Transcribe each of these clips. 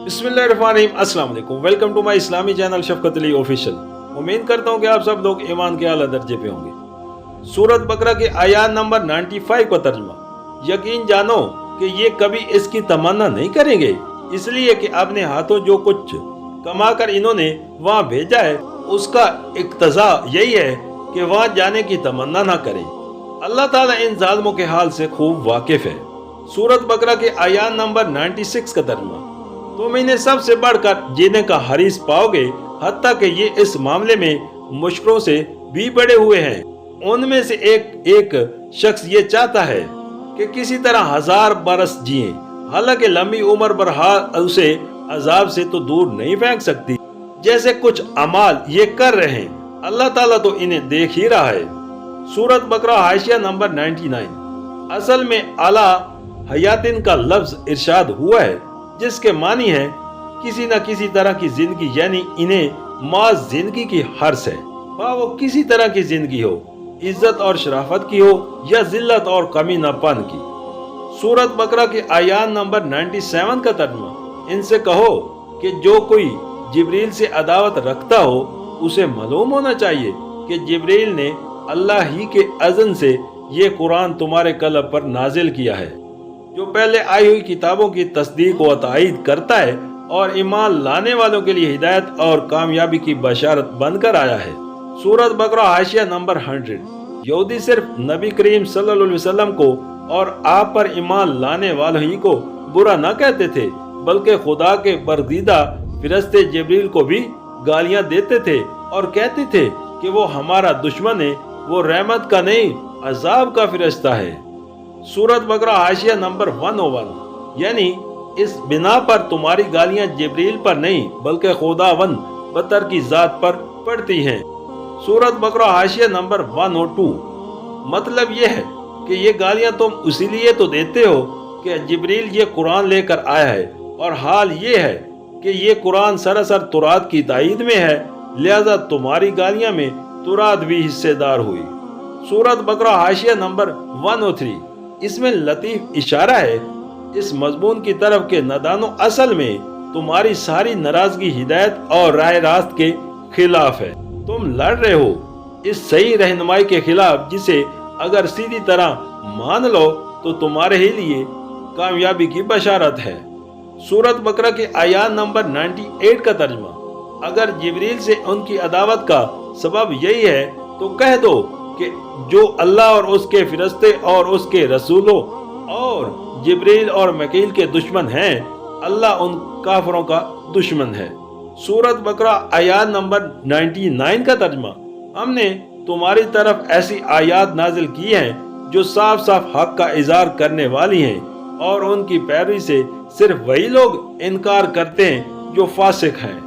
बिस्मिल्लाहिर्रहमानिर्रहीम, अस्सलाम वालेकुम। वेलकम टू माय इस्लामी चैनल शफकत अली ऑफिशियल। उम्मीद करता हूँ कि आप सब लोग ईमान के आला दर्जे पे होंगे। सूरत बकरा के आयात नंबर 95 का तर्जुमा, यकीन जानो कि ये कभी इसकी तमन्ना नहीं करेंगे, इसलिए कि अपने हाथों जो कुछ कमाकर इन्होंने वहाँ भेजा है उसका इक्तजा यही है कि वहाँ जाने की तमन्ना ना करें। अल्लाह ताला इन जालिमों के हाल से खूब वाकिफ है। सूरत बकरा के आयात नंबर 96 का तर्जुमा, तुम इन्हें सबसे बढ़कर जीने का हरीस पाओगे, हत्ता कि ये इस मामले में मुश्किलों से भी बड़े हुए हैं। उनमें से एक शख्स ये चाहता है कि किसी तरह 1000 बरस जिए, हालांकि लंबी उम्र बहरहाल उसे अजाब से तो दूर नहीं फेंक सकती। जैसे कुछ अमाल ये कर रहे हैं, अल्लाह ताला तो इन्हें देख ही रहा है। सूरत बकरा हाशिया नंबर 99। असल में आला हयातिन का लफ्ज इरशाद हुआ है, जिसके मानी है किसी न किसी तरह की जिंदगी, यानी इन्हें माज जिंदगी की हर्ष है। वो किसी तरह की जिंदगी हो, इज्जत और शराफत की हो या जिल्लत और कमीनापन की। सूरत बकरा के आयात नंबर 97 का तर्जुमा, इनसे कहो कि जो कोई जिब्रील से अदावत रखता हो उसे मालूम होना चाहिए कि जिब्रील ने अल्लाह ही के अज़न से ये कुरान तुम्हारे कल्ब पर नाजिल किया है, जो पहले आई हुई किताबों की तस्दीक व तायीद करता है और ईमान लाने वालों के लिए हिदायत और कामयाबी की बशारत बनकर आया है। सूरत बकरा हाशिया नंबर 100। यहूदी सिर्फ नबी करीम सल्लल्लाहु अलैहि वसल्लम को और आप पर ईमान लाने वालों ही को बुरा न कहते थे, बल्कि खुदा के बरगीदा फिरिश्ते जिब्रील को भी गालियां देते थे और कहते थे कि वो हमारा दुश्मन है, वो रहमत का नहीं अजाब का फिरिश्ता है। सूरत बकरा हाशिया नंबर 101, यानी इस बिना पर तुम्हारी गालियां जिब्रील पर नहीं बल्कि खुदावंद बतर की जात पर पड़ती हैं। सूरत बकरा हाशिया नंबर 102, मतलब यह है कि ये गालियां तुम इसीलिए तो देते हो कि जिब्रील ये कुरान लेकर आया है, और हाल ये है कि ये कुरान सरासर तुरात की तायीद में है, लिहाजा तुम्हारी गालियां में तुरात भी हिस्सेदार हुई। सूरत बकरा हाशिया नंबर 103, इसमें लतीफ इशारा है इस मजमून की तरफ के नदानो असल में तुम्हारी सारी नाराजगी हिदायत और राह रास्त के खिलाफ है। तुम लड़ रहे हो इस सही रहनुमाई के खिलाफ, जिसे अगर सीधी तरह मान लो तो तुम्हारे ही लिए कामयाबी की बशारत है। सूरत बकरा के आयात नंबर 98 का तर्जुमा, अगर जिब्रील से उनकी अदावत का सबब यही है तो कह दो कि जो अल्लाह और उसके फिरिश्ते और उसके रसूलों और जिब्रील और मकील के दुश्मन हैं, अल्लाह उन काफरों का दुश्मन है। सूरत बकरा आयात नंबर 99 का तर्जुमा, हमने तुम्हारी तरफ ऐसी आयात नाजिल की हैं जो साफ साफ हक का इज़हार करने वाली हैं, और उनकी पैरवी से सिर्फ वही लोग इनकार करते हैं जो फासिक हैं।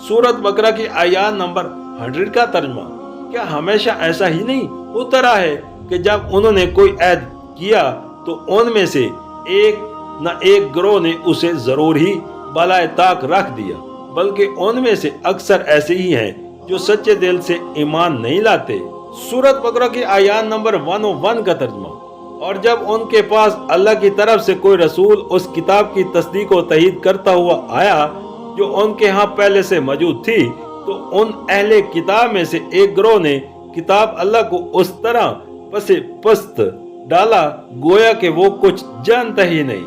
सूरत बकरा की आयात नंबर 100 का तर्जुमा, क्या हमेशा ऐसा ही नहीं होता रहा है कि जब उन्होंने कोई ऐद किया तो उनमें से एक न एक गिरोह ने उसे जरूर ही बलाए ताक रख दिया, बल्कि उनमें से अक्सर ऐसे ही हैं जो सच्चे दिल से ईमान नहीं लाते। सूरत बकरा की आयात नंबर 101 का तर्जुमा, और जब उनके पास अल्लाह की तरफ से कोई रसूल उस किताब की तस्दीक व तईद करता हुआ आया जो उनके यहाँ पहले से मौजूद थी, तो उन अहले किताब में से एक गिरोह ने किताब अल्लाह को उस तरह पसे पस्त डाला गोया कि वो कुछ जानता ही नहीं।